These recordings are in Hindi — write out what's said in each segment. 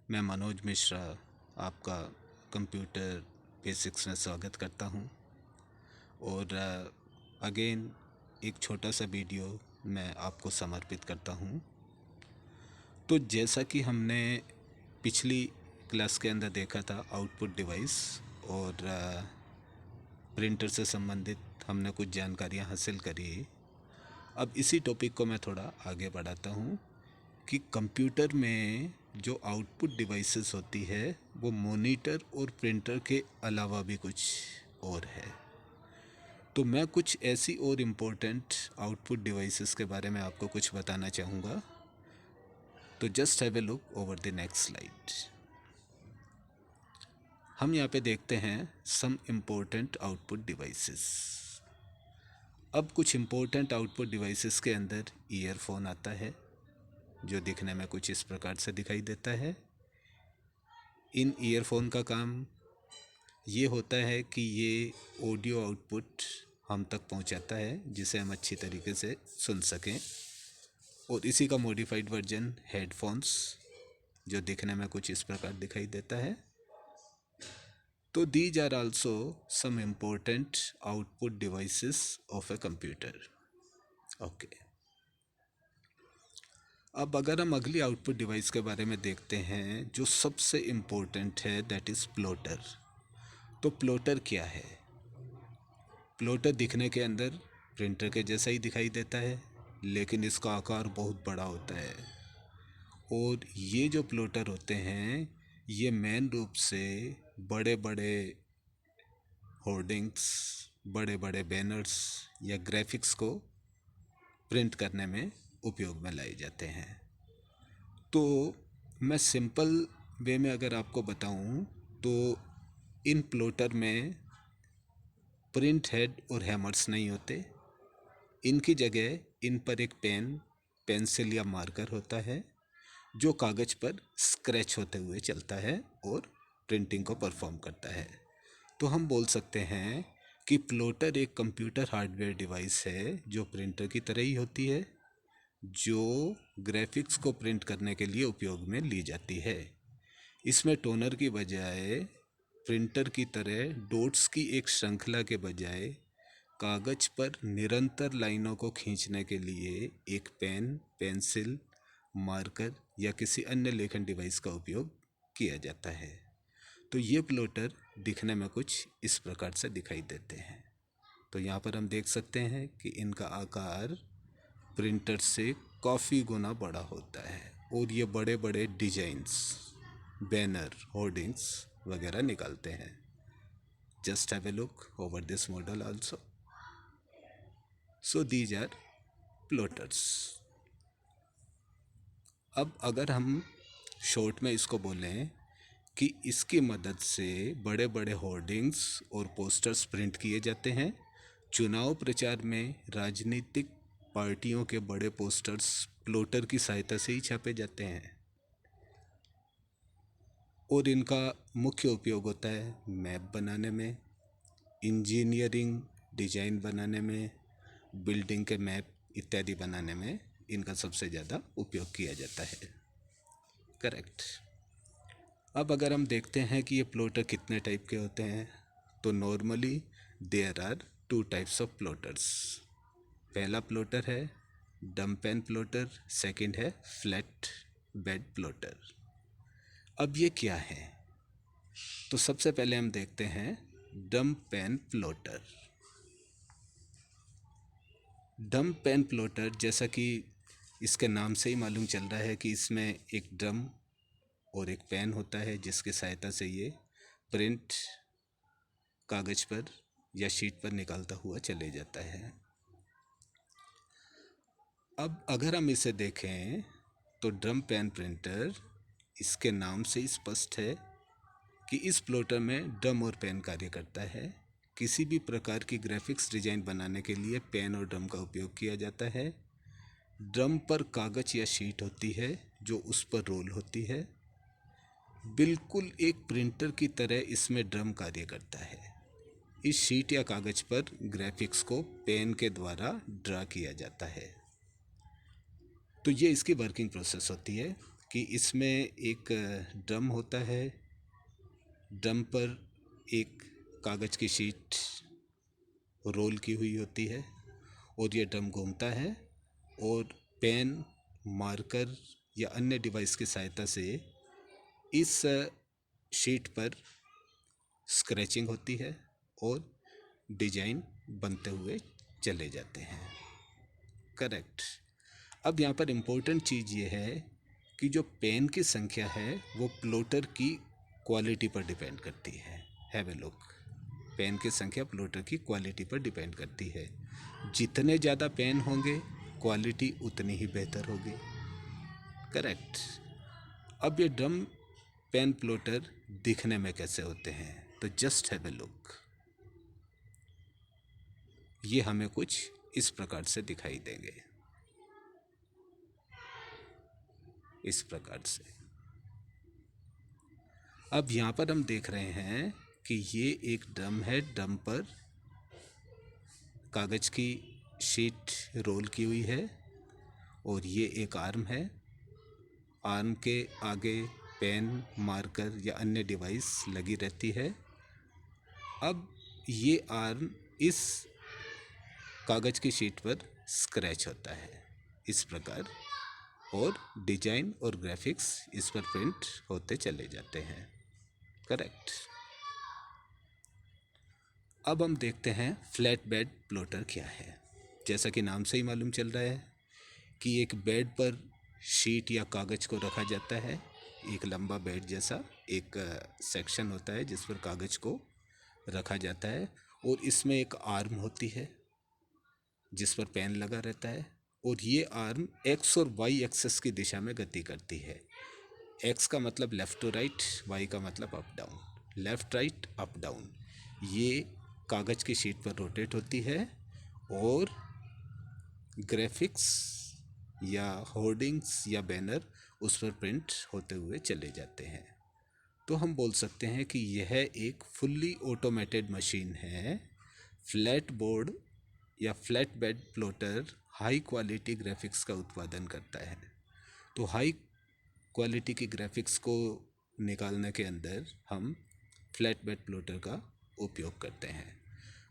मैं मनोज मिश्रा आपका कंप्यूटर बेसिक्स में स्वागत करता हूं और अगेन एक छोटा सा वीडियो मैं आपको समर्पित करता हूं। तो जैसा कि हमने पिछली क्लास के अंदर देखा था आउटपुट डिवाइस और प्रिंटर से संबंधित हमने कुछ जानकारियां हासिल करी। अब इसी टॉपिक को मैं थोड़ा आगे बढ़ाता हूं कि कंप्यूटर में जो आउटपुट डिवाइसेस होती है वो मॉनिटर और प्रिंटर के अलावा भी कुछ और है। तो मैं कुछ ऐसी और इम्पोर्टेंट आउटपुट डिवाइसेस के बारे में आपको कुछ बताना चाहूँगा। तो just have a look over the next slide. हम यहाँ पे देखते हैं सम इम्पोर्टेंट आउटपुट डिवाइसेस। अब कुछ इम्पोर्टेंट आउटपुट डिवाइसेस के अंदर ईयरफोन आता है जो दिखने में कुछ इस प्रकार से दिखाई देता है। इन ईयरफोन का काम ये होता है कि ये ऑडियो आउटपुट हम तक पहुंचाता है जिसे हम अच्छी तरीके से सुन सकें। और इसी का मॉडिफाइड वर्जन हेडफोन्स जो दिखने में कुछ इस प्रकार दिखाई देता है। तो these are also some important output devices of a computer. Okay, अब अगर हम अगली आउटपुट डिवाइस के बारे में देखते हैं जो सबसे इम्पोर्टेंट है, दैट इज़ प्लॉटर। तो प्लॉटर क्या है? प्लॉटर दिखने के अंदर प्रिंटर के जैसा ही दिखाई देता है, लेकिन इसका आकार बहुत बड़ा होता है। और ये जो प्लॉटर होते हैं ये मेन रूप से बड़े बड़े होर्डिंग्स, बड़े बड़े बैनर्स या ग्राफिक्स को प्रिंट करने में उपयोग में लाए जाते हैं। तो मैं सिंपल वे में अगर आपको बताऊं तो इन प्लॉटर में प्रिंट हेड और हैमर्स नहीं होते। इनकी जगह इन पर एक पेंसिल या मार्कर होता है जो कागज़ पर स्क्रैच होते हुए चलता है और प्रिंटिंग को परफॉर्म करता है। तो हम बोल सकते हैं कि प्लॉटर एक कंप्यूटर हार्डवेयर डिवाइस है जो प्रिंटर की तरह ही होती है, जो ग्राफिक्स को प्रिंट करने के लिए उपयोग में ली जाती है। इसमें टोनर की बजाय प्रिंटर की तरह डॉट्स की एक श्रृंखला के बजाय कागज पर निरंतर लाइनों को खींचने के लिए एक पेन, पेंसिल, मार्कर या किसी अन्य लेखन डिवाइस का उपयोग किया जाता है। तो ये प्लॉटर दिखने में कुछ इस प्रकार से दिखाई देते हैं। तो यहाँ पर हम देख सकते हैं कि इनका आकार प्रिंटर से काफ़ी गुना बड़ा होता है और ये बड़े बड़े डिजाइन्स, बैनर, होर्डिंग्स वगैरह निकालते हैं। Just have a look over this model also. So these are plotters. अब अगर हम शॉर्ट में इसको बोलें कि इसकी मदद से बड़े बड़े होर्डिंग्स और पोस्टर्स प्रिंट किए जाते हैं। चुनाव प्रचार में राजनीतिक पार्टियों के बड़े पोस्टर्स प्लॉटर की सहायता से ही छापे जाते हैं। और इनका मुख्य उपयोग होता है मैप बनाने में, इंजीनियरिंग डिजाइन बनाने में, बिल्डिंग के मैप इत्यादि बनाने में इनका सबसे ज़्यादा उपयोग किया जाता है। करेक्ट। अब अगर हम देखते हैं कि ये प्लॉटर कितने टाइप के होते हैं, तो normally there are 2 types of plotters. पहला प्लॉटर है डम पेन प्लॉटर, सेकंड है फ्लैट बेड प्लॉटर। अब ये क्या है? तो सबसे पहले हम देखते हैं डम पेन प्लॉटर। डम पेन प्लॉटर, जैसा कि इसके नाम से ही मालूम चल रहा है कि इसमें एक ड्रम और एक पेन होता है जिसकी सहायता से ये प्रिंट कागज पर या शीट पर निकालता हुआ चले जाता है। अब अगर हम इसे देखें तो ड्रम पेन प्रिंटर, इसके नाम से स्पष्ट है कि इस प्लॉटर में ड्रम और पेन कार्य करता है। किसी भी प्रकार की ग्राफिक्स डिजाइन बनाने के लिए पेन और ड्रम का उपयोग किया जाता है। ड्रम पर कागज या शीट होती है जो उस पर रोल होती है। बिल्कुल एक प्रिंटर की तरह इसमें ड्रम कार्य करता है। इस शीट या कागज पर ग्राफिक्स को पेन के द्वारा ड्रा किया जाता है। तो ये इसकी वर्किंग प्रोसेस होती है कि इसमें एक ड्रम होता है, ड्रम पर एक कागज़ की शीट रोल की हुई होती है और ये ड्रम घूमता है और पेन, मार्कर या अन्य डिवाइस की सहायता से इस शीट पर स्क्रैचिंग होती है और डिजाइन बनते हुए चले जाते हैं। करेक्ट। अब यहाँ पर इम्पोर्टेंट चीज़ ये है कि जो पेन की संख्या है वो प्लॉटर की क्वालिटी पर डिपेंड करती है। Have a look. पेन की संख्या प्लॉटर की क्वालिटी पर डिपेंड करती है। जितने ज़्यादा पेन होंगे क्वालिटी उतनी ही बेहतर होगी। करेक्ट। अब ये ड्रम पेन प्लॉटर दिखने में कैसे होते हैं, तो जस्ट हैव ए लुक। ये हमें कुछ इस प्रकार से दिखाई देंगे, इस प्रकार से। अब यहाँ पर हम देख रहे हैं कि ये एक ड्रम है, ड्रम पर कागज़ की शीट रोल की हुई है और ये एक आर्म है। आर्म के आगे पेन, मार्कर या अन्य डिवाइस लगी रहती है। अब ये आर्म इस कागज़ की शीट पर स्क्रैच होता है इस प्रकार, और डिजाइन और ग्राफिक्स इस पर प्रिंट होते चले जाते हैं। करेक्ट। अब हम देखते हैं फ्लैट बेड प्लॉटर क्या है। जैसा कि नाम से ही मालूम चल रहा है कि एक बेड पर शीट या कागज़ को रखा जाता है। एक लंबा बेड जैसा एक सेक्शन होता है जिस पर कागज़ को रखा जाता है और इसमें एक आर्म होती है जिस पर पेन लगा रहता है और ये आर्म एक्स और वाई एक्सेस की दिशा में गति करती है। एक्स का मतलब लेफ़्ट टू राइट, वाई का मतलब up down. Left right up down ये कागज़ की शीट पर रोटेट होती है और ग्राफिक्स या होर्डिंग्स या बैनर उस पर प्रिंट होते हुए चले जाते हैं। तो हम बोल सकते हैं कि यह एक फुल्ली ऑटोमेटेड मशीन है। फ्लैट बोर्ड या flat bed plotter high quality graphics का उत्पादन करता है। तो हाई क्वालिटी की ग्राफिक्स को निकालने के अंदर हम फ्लैट बेड प्लॉटर का उपयोग करते हैं।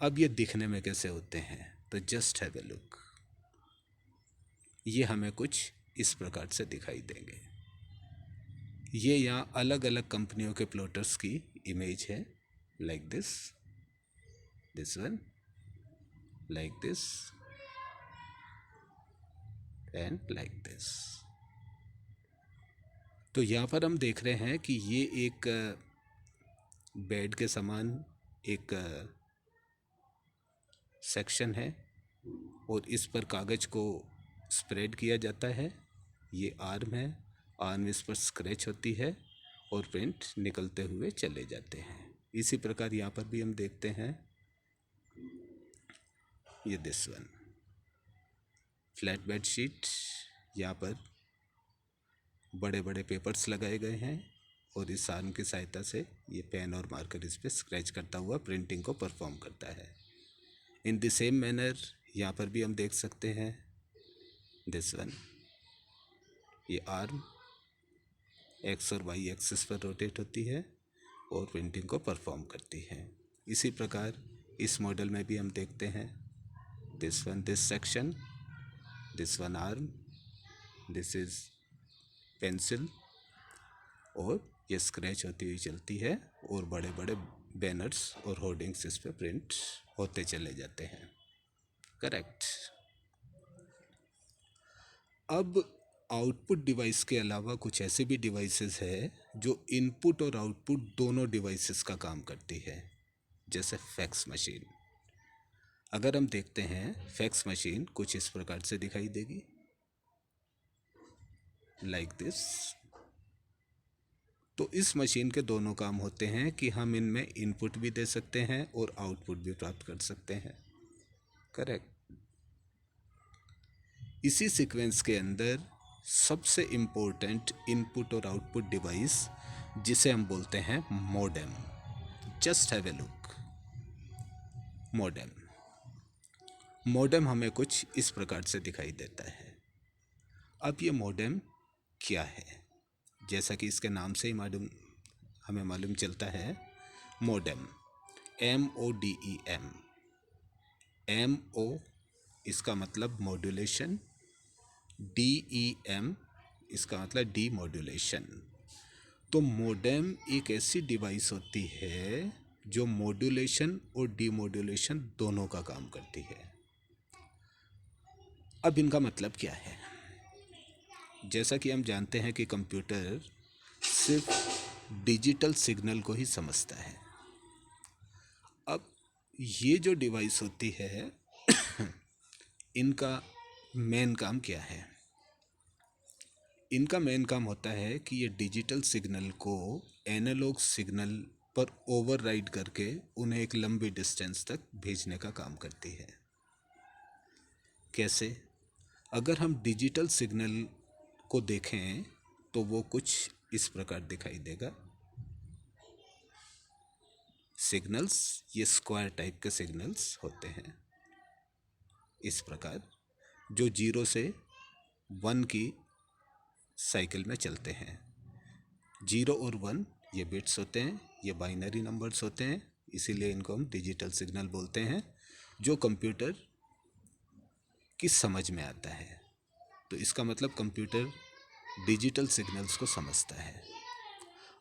अब ये दिखने में कैसे होते हैं, तो जस्ट हैव ए लुक। ये हमें कुछ इस प्रकार से दिखाई देंगे। ये यहाँ अलग अलग कंपनियों के प्लॉटर्स की इमेज है, like this one, like this and like this. तो यहाँ पर हम देख रहे हैं कि ये एक बेड के समान एक सेक्शन है और इस पर कागज़ को स्प्रेड किया जाता है। ये आर्म है, आर्म इस पर स्क्रैच होती है और प्रिंट निकलते हुए चले जाते हैं। इसी प्रकार यहाँ पर भी हम देखते हैं ये this one flat bed sheet. यहाँ पर बड़े बड़े पेपर्स लगाए गए हैं और इस आर्म की सहायता से ये पेन और मार्कर इस पर स्क्रैच करता हुआ प्रिंटिंग को परफॉर्म करता है। इन द सेम मैनर यहाँ पर भी हम देख सकते हैं दिस वन, ये आर्म एक्स और वाई एक्सिस पर रोटेट होती है और प्रिंटिंग को परफॉर्म करती है। इसी प्रकार इस मॉडल में भी हम देखते हैं this one, this section, this one arm, this is pencil और ये स्क्रैच होती हुई चलती है और बड़े बड़े बैनर्स और होर्डिंग्स इस पे प्रिंट होते चले जाते हैं। करेक्ट। अब आउटपुट डिवाइस के अलावा कुछ ऐसे भी डिवाइसेस है जो इनपुट और आउटपुट दोनों डिवाइसेस का काम करती है, जैसे फैक्स मशीन। अगर हम देखते हैं फैक्स मशीन कुछ इस प्रकार से दिखाई देगी, लाइक दिस। तो इस मशीन के दोनों काम होते हैं कि हम इनमें इनपुट भी दे सकते हैं और आउटपुट भी प्राप्त कर सकते हैं। करेक्ट। इसी सीक्वेंस के अंदर सबसे इम्पोर्टेंट इनपुट और आउटपुट डिवाइस जिसे हम बोलते हैं modem. Just have a look. Modem हमें कुछ इस प्रकार से दिखाई देता है। अब ये मॉडेम क्या है? जैसा कि इसके नाम से ही हमें मालूम चलता है, मोडेम, MODEM। MO इसका मतलब मॉड्यूलेशन, DEM इसका मतलब डीमॉड्यूलेशन। तो मोडेम एक ऐसी डिवाइस होती है जो मॉड्यूलेशन और डीमॉड्यूलेशन दोनों का काम करती है। अब इनका मतलब क्या है? जैसा कि हम जानते हैं कि कंप्यूटर सिर्फ डिजिटल सिग्नल को ही समझता है। अब ये जो डिवाइस होती है इनका मेन काम क्या है? इनका मेन काम होता है कि ये डिजिटल सिग्नल को एनालॉग सिग्नल पर ओवरराइड करके उन्हें एक लंबी डिस्टेंस तक भेजने का काम करती है। कैसे? अगर हम डिजिटल सिग्नल को देखें तो वो कुछ इस प्रकार दिखाई देगा। सिग्नल्स ये स्क्वायर टाइप के सिग्नल्स होते हैं, इस प्रकार, जो 0 से 1 की साइकिल में चलते हैं। 0 और 1 ये बिट्स होते हैं, ये बाइनरी नंबर्स होते हैं, इसीलिए इनको हम डिजिटल सिग्नल बोलते हैं, जो कंप्यूटर की समझ में आता है। तो इसका मतलब कंप्यूटर डिजिटल सिग्नल्स को समझता है।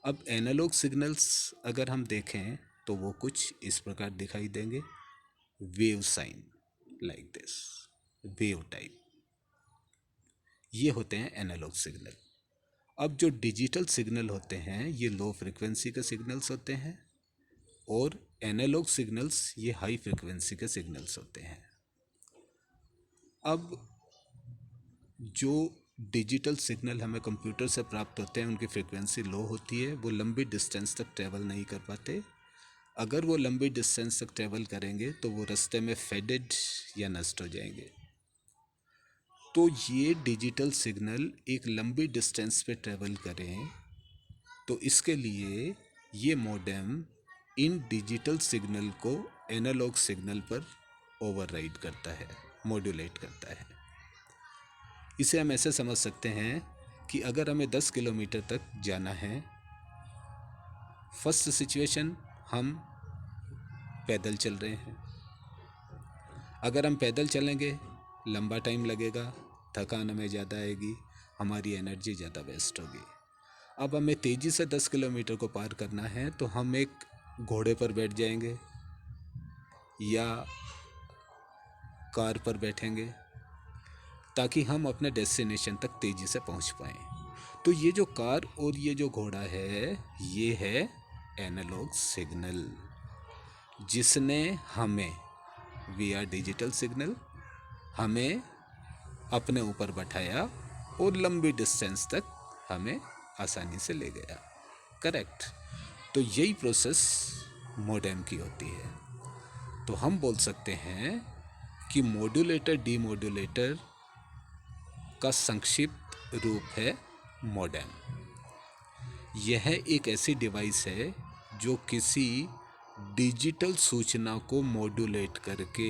अब एनालॉग सिग्नल्स अगर हम देखें तो वो कुछ इस प्रकार दिखाई देंगे, wave sine like this, wave type, ये होते हैं एनालॉग सिग्नल। अब जो डिजिटल सिग्नल होते हैं ये लो फ्रिक्वेंसी के सिग्नल्स होते हैं और एनालॉग सिग्नल्स ये हाई फ्रिक्वेंसी के सिग्नल्स होते हैं। अब जो डिजिटल सिग्नल हमें कंप्यूटर से प्राप्त होते हैं उनकी फ्रिक्वेंसी लो होती है, वो लंबी डिस्टेंस तक ट्रैवल नहीं कर पाते। अगर वो लंबी डिस्टेंस तक ट्रैवल करेंगे तो वो रास्ते में फेडेड या नष्ट हो जाएंगे। तो ये डिजिटल सिग्नल एक लंबी डिस्टेंस पे ट्रैवल करें तो इसके लिए ये मोडेम इन डिजिटल सिग्नल को एनालॉग सिग्नल पर ओवरराइड करता है, मॉड्यूलेट करता है। इसे हम ऐसे समझ सकते हैं कि अगर हमें 10 किलोमीटर तक जाना है, फर्स्ट सिचुएशन हम पैदल चल रहे हैं। अगर हम पैदल चलेंगे लंबा टाइम लगेगा, थकान हमें ज़्यादा आएगी, हमारी एनर्जी ज़्यादा वेस्ट होगी। अब हमें तेज़ी से 10 किलोमीटर को पार करना है तो हम एक घोड़े पर बैठ जाएंगे या कार पर बैठेंगे ताकि हम अपने डेस्टिनेशन तक तेज़ी से पहुंच पाएं। तो ये जो कार और ये जो घोड़ा है ये है एनालॉग सिग्नल, जिसने हमें विया डिजिटल सिग्नल हमें अपने ऊपर बैठाया और लंबी डिस्टेंस तक हमें आसानी से ले गया। करेक्ट। तो यही प्रोसेस मोडेम की होती है। तो हम बोल सकते हैं कि मॉड्यूलेटर डीमॉड्यूलेटर का संक्षिप्त रूप है मोडेम। यह एक ऐसी डिवाइस है जो किसी डिजिटल सूचना को मॉड्यूलेट करके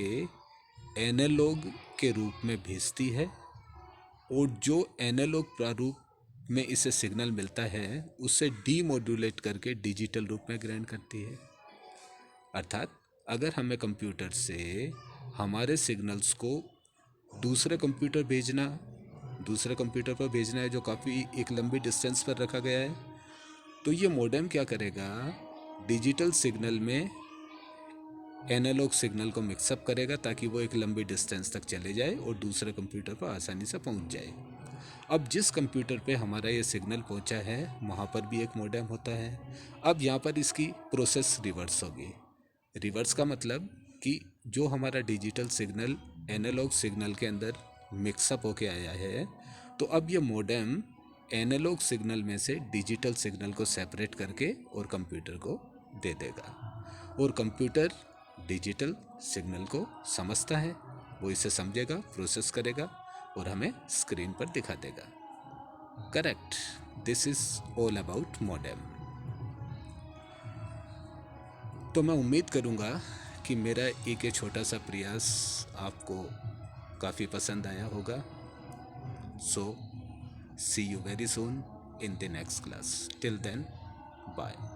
एनालॉग के रूप में भेजती है और जो एनालॉग प्रारूप में इसे सिग्नल मिलता है उसे डीमॉड्यूलेट करके डिजिटल रूप में ग्रहण करती है। अर्थात अगर हमें कंप्यूटर से हमारे सिग्नल्स को दूसरे कंप्यूटर पर भेजना है जो काफ़ी एक लंबी डिस्टेंस पर रखा गया है, तो ये मोडेम क्या करेगा, डिजिटल सिग्नल में एनालॉग सिग्नल को मिक्सअप करेगा ताकि वो एक लंबी डिस्टेंस तक चले जाए और दूसरे कंप्यूटर पर आसानी से पहुंच जाए। अब जिस कंप्यूटर पे हमारा ये सिग्नल पहुंचा है वहाँ पर भी एक मोडेम होता है। अब यहाँ पर इसकी प्रोसेस रिवर्स होगी। रिवर्स का मतलब कि जो हमारा डिजिटल सिग्नल एनालॉग सिग्नल के अंदर मिक्सअप होके आया है, तो अब ये मोडेम एनालॉग सिग्नल में से डिजिटल सिग्नल को सेपरेट करके और कंप्यूटर को दे देगा और कंप्यूटर डिजिटल सिग्नल को समझता है, वो इसे समझेगा, प्रोसेस करेगा और हमें स्क्रीन पर दिखा देगा। Correct. This is all about modem. तो मैं उम्मीद करूँगा कि मेरा एक ये छोटा सा प्रयास आपको काफ़ी पसंद आया होगा। So see you very soon. in the next class. Till then, bye.